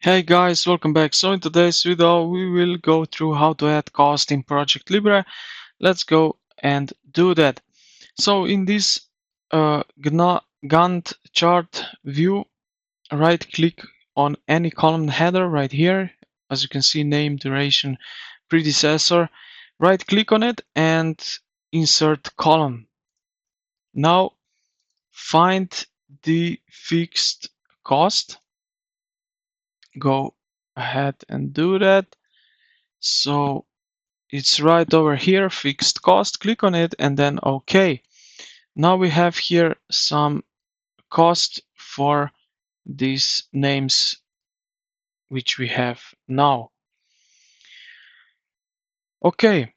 Hey guys, welcome back. So in today's video, we will go through how to add cost in ProjectLibre. Let's go and do that. So in this Gantt chart view, right click on any column header right here. As you can see, name, duration, predecessor. Right click on it and insert column. Now find the fixed cost. Go ahead and do that. So it's right over here, fixed cost. Click on it and then OK. Now we have here some cost for these names which we have now. OK,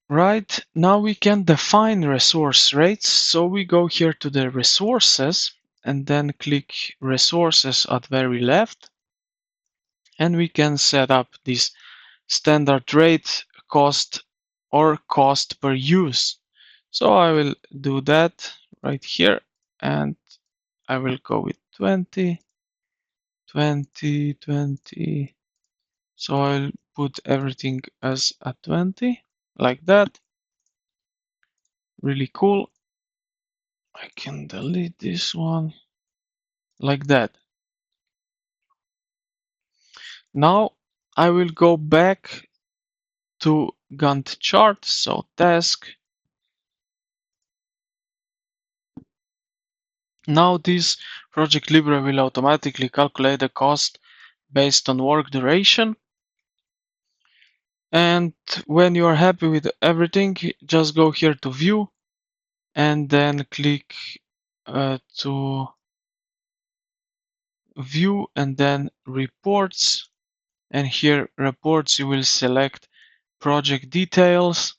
right now we can define resource rates. So we go here to the resources and then click resources at very left. And we can set up this standard rate cost or cost per use. So I will do that right here and I will go with 20, 20, 20. So I'll put everything as a 20 like that. Really cool. I can delete this one like that. Now I will go back to Gantt chart. So task. Now this ProjectLibre will automatically calculate the cost based on work duration. And when you are happy with everything, just go here to view and then click to view and then reports. And here reports, you will select project details.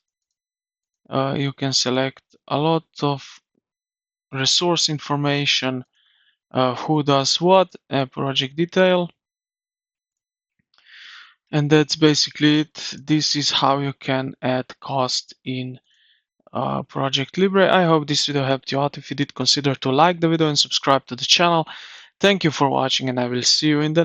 You can select a lot of resource information, who does what, project detail. And that's basically it. This is how you can add cost in ProjectLibre. I hope this video helped you out. If you did, consider to like the video and subscribe to the channel. Thank you for watching and I will see you in the